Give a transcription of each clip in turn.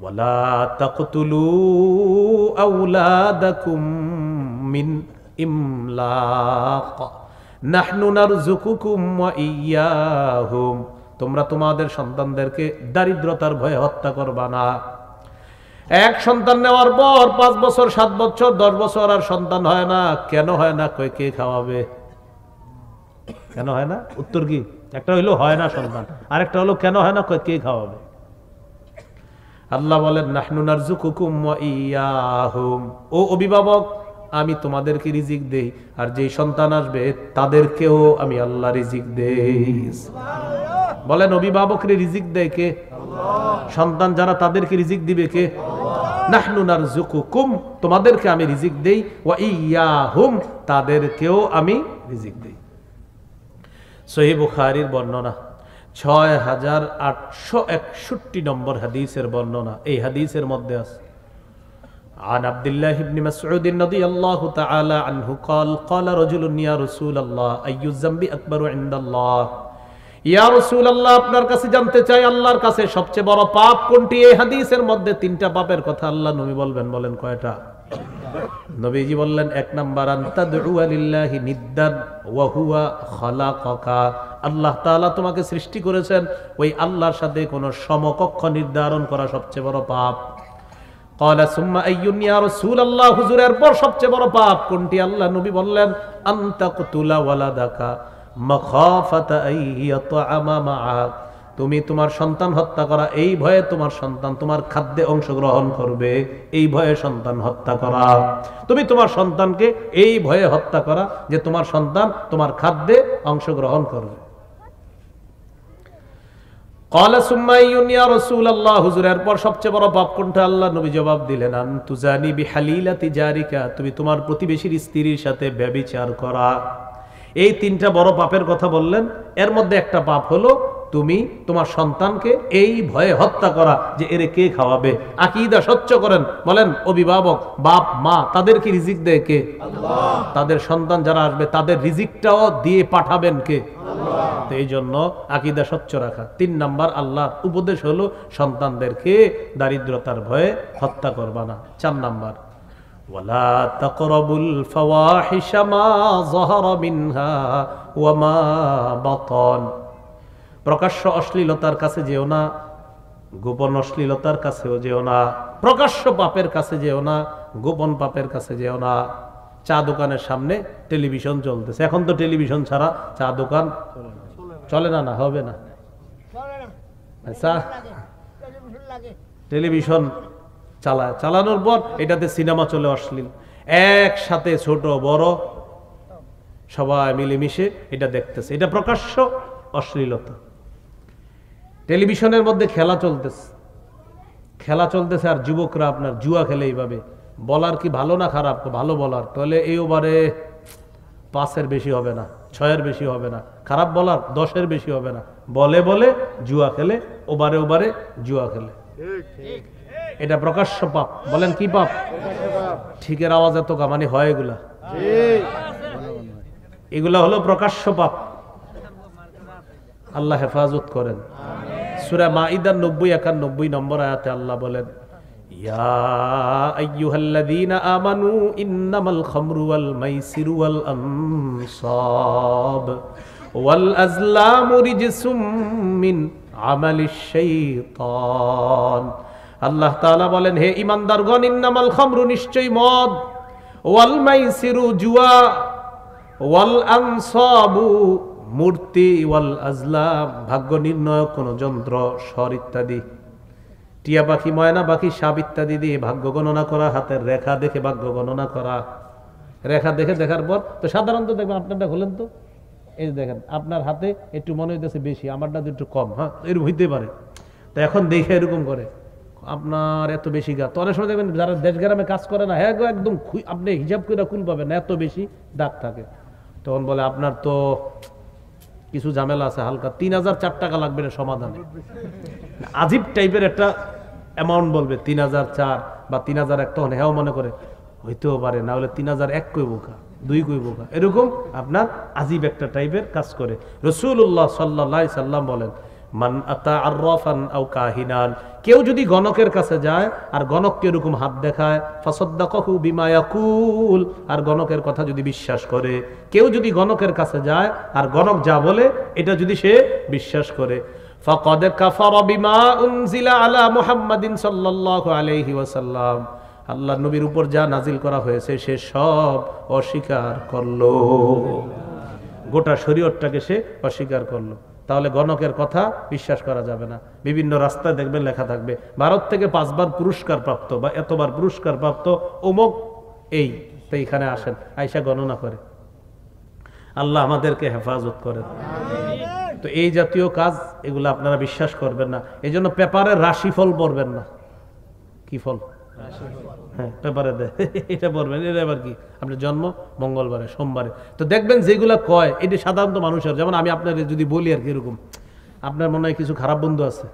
ওয়ালা তাকতুলু আওলাদাকুম মিন ইমলাক নাহনু নারযুকুকুম ওয়া ইয়্যাহুম, তোমরা তোমাদের সন্তানদেরকে দারিদ্রতার ভয়ে হত্যা করবা না। এক সন্তান নেওয়ার পর 5 বছর 7 বছর 10 বছর আর সন্তান হয় না, কেন হয় না? কই কে খাওয়াবে? কেন হয় না? উত্তর কি? একটা হইলো হয় না সন্তান, আরেকটা হলো কেন হয় না? কই কে খাওয়াবে? আল্লাহ বলেন নাহনু নারযুকুকুম ওয়া ইয়্যাহুম, ও অভিভাবক আমি তোমাদেরকে রিজিক দেই, আর যেই সন্তান আসবে তাদেরকেও আমি আল্লাহ রিজিক দেই। বলেন অভিভাবকরে রিজিক দেয় কে? সন্তান যারা তাদেরকে রিজিক দিবে কে? নাহনু নারযুকুকুম, তোমাদেরকে আমি রিজিক দেই, ওয়া ইয়্যাহুম, তাদেরকেও আমি রিজিক দেই। সহিহ বুখারীর বর্ণনা 6861 নম্বর হাদিসের বর্ণনা। এই হাদিসের মধ্যে আছে عن عبد الله بن مسعود رضي الله تعالى عنه قال قال رجل يا رسول الله أي الذنب أكبر عند الله ইয়া রাসূলুল্লাহ, আপনার কাছে জানতে চাই আল্লাহর কাছে সবচেয়ে বড় পাপ কোনটি? এই হাদিসের মধ্যে 3টা পাপের কথা আল্লাহ নবী বলবেন। বলেন কয়টা? নবীজি বললেন 1 নাম্বার আনতাদউ লিল্লাহি নিদ্দান ওয়া হুয়া খালাকাকা, আল্লাহ তাআলা তোমাকে সৃষ্টি করেছেন, ওই আল্লাহর সাথে কোনো সমকক্ষ নির্ধারণ করা সবচেয়ে বড় পাপ। ক্বালা সুম্মা আইয়ুন ইয়া রাসূলুল্লাহ, হুজুরের পর সবচেয়ে বড় পাপ কোনটি? আল্লাহ নবী বললেন আনতাকতুলা ওয়ালাদাকা মাখাফাতা আইয়াতআমা মাআক, তুমি তোমার সন্তান হত্যা করা এই ভয়ে তোমার সন্তান তোমার খাদ্যে অংশগ্রহণ করবে, এই ভয়ে সন্তান হত্যা করা। তুমি তোমার সন্তানকে এই ভয়ে হত্যা করা যে তোমার সন্তান তোমার খাদ্যে অংশগ্রহণ করবে। ক্বালা সুম্মা আইয়ুন ইয়া রাসূলুল্লাহ, হুজুরের পর সবচেয়ে বড় পাপ কোনটা? আল্লাহ নবী জবাব দিলেন আনতুজানি বিহালিলাতি জারিকা, তুমি তোমার প্রতিবেশীর স্ত্রীর সাথে ব্যভিচার করা। এই 3টা বড় পাপের কথা বললেন। এর মধ্যে একটা পাপ হলো তুমি তোমার সন্তানকে এই ভয়ে হত্যা করা যে এরে কে খাওয়াবে। আকীদা স্বচ্ছ করেন, বলেন অভিভাবক বাপ মা তাদেরকে রিজিক দেয় কে? আল্লাহ। তাদের সন্তান যারা আসবে তাদের রিজিকটাও দিয়ে পাঠাবেন কে? আল্লাহ। তো এই জন্য আকীদা স্বচ্ছ রাখা। 3 নাম্বার আল্লাহর উপদেশ হলো সন্তানদেরকে দারিদ্রতার ভয়ে হত্যা করবা না। 4 নাম্বার ওয়ালা তাকরাবুল ফাওয়াহিশা মা যাহারা মিনহা ওয়া মা বাতান, প্রকাশ্য অশ্লীলতার কাছে যেও না, গোপন অশ্লীলতার কাছেও যেও না, প্রকাশ্য পাপের কাছে যেও না, গোপন পাপের কাছে যেও না। চা দোকানের সামনে টেলিভিশন চলতেছে, এখন তো টেলিভিশন ছাড়া চা দোকান চলে না, না হবে না। আচ্ছা টেলিভিশন চালানোর পর এটাতে সিনেমা চলে অশ্লীল, একসাথে ছোট বড় সবাই মিলেমিশে এটা দেখতেছে, এটা প্রকাশ্য অশ্লীলতা। টেলিভিশনের মধ্যে খেলা চলতেছে আর যুবকরা আপনার জুয়া খেলে এইভাবে। বলার কি ভালো না খারাপ? ভালো বলার, তাহলে এই ওভারে 5-এর বেশি হবে না, 6-এর বেশি হবে না। খারাপ বলার 10-এর বেশি হবে না। বলে বলে জুয়া খেলে, ওভারে জুয়া খেলে, এটা প্রকাশ্য পাপ। বলেন কি পাপ? ঠিকের আওয়াজ এত কামানি হয় এগুলা, এগুলা হলো প্রকাশ্য পাপ। আল্লাহ হেফাজত করেন। সূরা মাইদার 90-91 নম্বর আয়াতে আল্লাহ বলেন ইয়া আইয়ুহাল্লাযীনা আমানু ইন্নামাল খামরু ওয়াল মাইসিরু ওয়াল আনসাব ওয়াল আজলামু রিজসুম মিন আমালিশ শাইতান। আল্লাহ তাআলা বলেন হে ঈমানদারগণ, ইন্নামাল খামরু, নিশ্চয়ই মদ, ওয়াল মাইসিরু, জুয়া, ওয়াল আনসাবু, মূর্তি, ওয়াল আজলাম, ভাগ্য নির্ণয়ক কোন যন্ত্র, স্বর ইত্যাদি, টিয়া পাখি, ময়না পাখি, সাপ ইত্যাদি দিয়ে ভাগ্য গণনা করা, হাতের রেখা দেখে ভাগ্য গণনা করা। রেখা দেখার পর তো সাধারণত দেখবেন, আপনারটা খুলেন তো, এই দেখেন আপনার হাতে একটু মনে হইতেছে বেশি, আমারটা একটু কম, হ্যাঁ এরকম হইতে পারে। তো এখন দেখে এরকম করে আপনার এত বেশি গা, তো অনেক সময় দেখবেন যারা দেশ গ্রামে কাজ করে না, হ্যাঁ একদম আপনি হিসাব করে কুল পাবেন না, এত বেশি দাগ থাকে। তখন বলে আপনার তো কিছু ঝামেলা আছে হালকা, 3004 টাকা লাগবে না সমাধানে। আজীব টাইপের একটা অ্যামাউন্ট বলবে, 3004 বা 3001, তখন হ্যাঁ মনে করে হইতেও পারে, না হলে 3001 কই বোকা, 2 কই বোকা, এরকম আপনার আজীব একটা টাইপের কাজ করে। রাসূলুল্লাহ সাল্লাল্লাহু আলাইহি সাল্লাম বলেন মান আতা আররাফান আও কাহিনান, কেউ যদি গণকের কাছে যায় আর গণককে এরকম হাত দেখায়, ফাসাদ্দাকাহু বিমা ইয়াকুল, আর গণকের কথা যদি বিশ্বাস করে, কেউ যদি গণকের কাছে যায় আর গণক যা বলে এটা যদি সে বিশ্বাস করে, ফাকাদ কাফারা বিমা উনজিলা আলা মুহাম্মাদিন সাল্লাল্লাহু আলাইহি ওয়াসাল্লাম, আল্লাহর নবীর উপর যা নাজিল করা হয়েছে সে সব অস্বীকার করলো, গোটা শরীয়তটাকে সে অস্বীকার করলো। তাহলে গণকের কথা বিশ্বাস করা যাবে না। বিভিন্ন রাস্তায় দেখবেন লেখা থাকবে ভারত থেকে 5 বার পুরস্কার প্রাপ্ত বা এতবার পুরস্কার প্রাপ্ত অমুক, এই তো এখানে আসেন, আয়সা গণনা করে। আল্লাহ আমাদেরকে হেফাজত করেন। তো এই জাতীয় কাজ এগুলো আপনারা বিশ্বাস করবেন না। এই জন্য পেপারে রাশিফল পড়বেন না। কি ফল? হ্যাঁ, পেপারে দেয়, এটা পড়বেন। এটা আবার কি? আপনার জন্ম মঙ্গলবারে, সোমবারে। তো দেখবেন যেগুলা কয় এটি সাধারণত মানুষের, যেমন আমি আপনাকে যদি বলি আর কি, এরকম আপনার মনে হয় কিছু খারাপ বন্ধু আছে,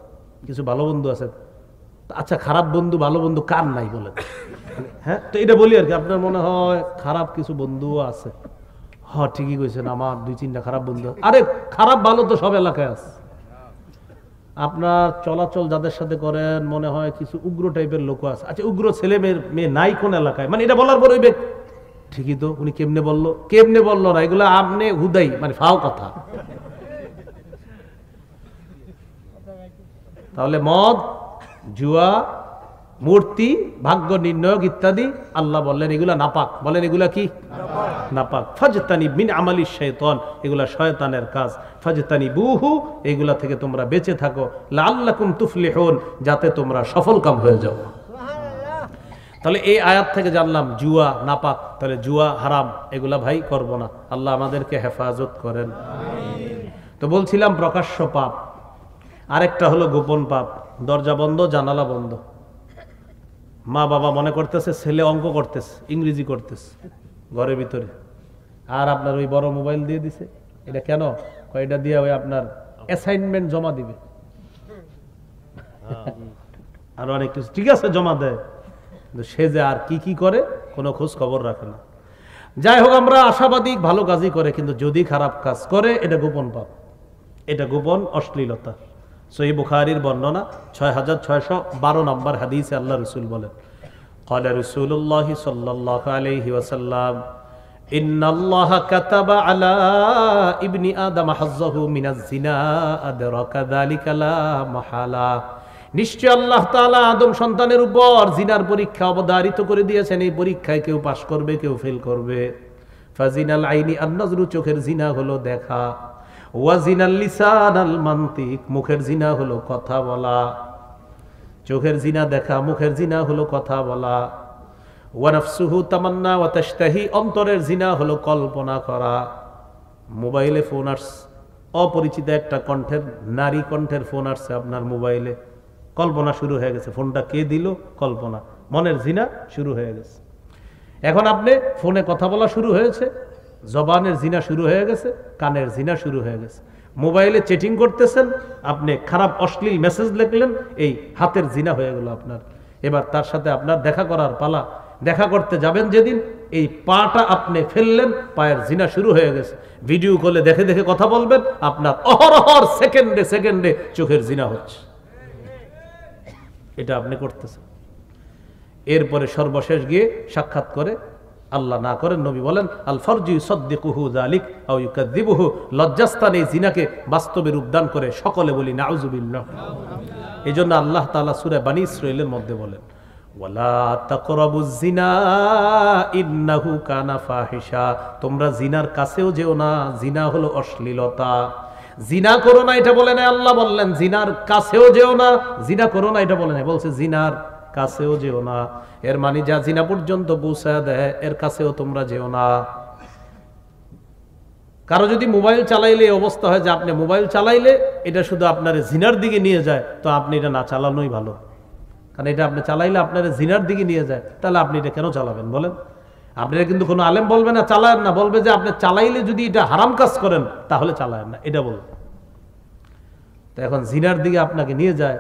কিছু ভালো বন্ধু আছে। আচ্ছা, খারাপ বন্ধু ভালো বন্ধু কার নাই বলেন? হ্যাঁ, তো এটা বলি আর কি, আপনার মনে হয় খারাপ কিছু বন্ধুও আছে। হ্যাঁ, ঠিকই কইছেন, আমার 2-3টা খারাপ বন্ধু। আরে খারাপ ভালো তো সব এলাকায় আছে। আপনার চলাচল যাদের সাথে করেন মনে হয় কিছু উগ্র টাইপের লোক আছে। আচ্ছা, উগ্র ছেলে মেয়ে নাই কোন এলাকায়? মানে এটা বলার পর ওই ঠিকই তো, উনি কেমনে বললো না, এগুলো আপনি হুদাই মানে ফাও কথা। তাহলে মদ, জুয়া, মূর্তি, ভাগ্য নির্ণয়ক ইত্যাদি আল্লাহ বললেন এগুলা নাপাক। বলেন এগুলা কি? নাপাক। ফাজতানিব মিন আমালি শাইতান, এগুলা শয়তানের কাজ। ফাজতানিবুহু, এগুলা থেকে তোমরা বেঁচে থাকো। লাআল্লাকুম তুফলিহুন, যাতে তোমরা সফলকাম হয়ে যাও। তাহলে এই আয়াত থেকে জানলাম জুয়া নাপাক, তাহলে জুয়া হারাম, এগুলা ভাই করব না। আল্লাহ আমাদেরকে হেফাজত করেন। তো বলছিলাম প্রকাশ্য পাপ, আরেকটা হলো গোপন পাপ। দরজা বন্ধ, জানালা বন্ধ, মা বাবা মনে করতেছে ছেলে অঙ্ক করতেছে, ইংরেজি করতেছে ঘরের ভিতরে, আর আপনার ওই বড় মোবাইল দিয়ে দিছে। এটা কেন? এটা দিয়ে ওই আপনার অ্যাসাইনমেন্ট জমা দিবে, আর অনেক কিছু, ঠিক আছে জমা দেয়, কিন্তু সে যে আর কি কি করে কোনো খোঁজ খবর রাখে না। যাই হোক, আমরা আশাবাদী ভালো কাজই করে, কিন্তু যদি খারাপ কাজ করে এটা গোপন পাপ, এটা গোপন অশ্লীলতা। সহিহ বুখারীর বর্ণনা 6612 নম্বর হাদিসে আল্লাহ রাসূল বলেন, قال رسول الله صلى الله عليه وسلم إن الله كتب على ابن آدم حظه من الزنا أدرك ذلك لا محالة। নিশ্চয় আল্লাহ তাআলা আদম সন্তানের উপর জিনার পরীক্ষা অবধারিত করে দিয়েছেন। এই পরীক্ষায় কেউ পাশ করবে, কেউ ফেল করবে। ফাজিনাল আইনি আন-নাজরু, চোখের জিনা হলো দেখা। ওয়াজিনাল লিসান আল মানতিক, মুখের জিনা হলো কথা বলা। চোখের জিনা দেখা, মুখের জিনা হলো কথা বলা। ওয়া নাফসুহু তামান্না ওয়া তাশতাহি, অন্তরের জিনা হলো কল্পনা করা। মোবাইলে ফোন আসছে, অপরিচিত একটা কণ্ঠের, নারী কণ্ঠের ফোন আসছে আপনার মোবাইলে, কল্পনা শুরু হয়ে গেছে। ফোনটা কে দিল? কল্পনা। মনের জিনা শুরু হয়ে গেছে। এখন আপনি ফোনে কথা বলা শুরু হয়েছে, জবানের জিনা শুরু হয়ে গেছে, কানের জিনা শুরু হয়ে গেছে। মোবাইলে চ্যাটিং করতেছেন, আপনি খারাপ অশ্লীল মেসেজ লিখলেন, এই হাতের জিনা হয়ে গেল আপনার। এবার তার সাথে আপনার দেখা করার পালা। দেখা করতে যাবেন যেদিন, এই পাটা আপনি ফেললেন, পায়ের জিনা শুরু হয়ে গেছে। ভিডিও কলে দেখে দেখে কথা বলবেন, আপনার অহরহর সেকেন্ডে সেকেন্ডে চোখের জিনা হচ্ছে। এটা আপনি করতেছেন। এরপরে সর্বশেষ গিয়ে সাক্ষাৎ করে, আল্লাহ না করেন, নবী বলেন আল ফরজু ইউসাদ্দিকুহু যালিক আও ইউকাযযিবুহু, লজ্জাস্থানে এই জিনাকে বাস্তবে রূপদান করে সকলে বলি নাউযুবিল্লাহ। এজন্য আল্লাহ তাআলা সূরা বনী ইসরাঈলের মধ্যে বলেন, ওয়ালা তাকরাবুজ জিনা ইন্নাহু কানা ফাহিশা, তোমরা জিনার কাছেও যেও না, জিনা হলো অশ্লীলতা। জিনা করো না এটা বলে না, আল্লাহ বললেন জিনার কাছেও যেও না। জিনা করো না এটা বলে না, বলছে জিনার কাছেও যেও না। এর মানে যা জিনা পর্যন্ত পৌঁছায় দেয়, এর কাছেও তোমরা যেও না। কারো যদি মোবাইল চালাইলে অবস্থা হয় যে আপনি মোবাইল চালাইলে এটা শুধু আপনার জিনার দিকে নিয়ে যায়, তো আপনি এটা না চালানোই ভালো। কারণ এটা আপনি চালাইলে আপনার জিনার দিকে নিয়ে যায়, তাহলে আপনি এটা কেন চালাবেন বলেন? আপনারা কিন্তু কোনো আলেম বলবে না চালায়েন না, বলবে যে আপনি চালাইলে যদি এটা হারাম কাজ করেন তাহলে চালায়েন না, এটা বলবে। তো এখন জিনার দিকে আপনাকে নিয়ে যায়।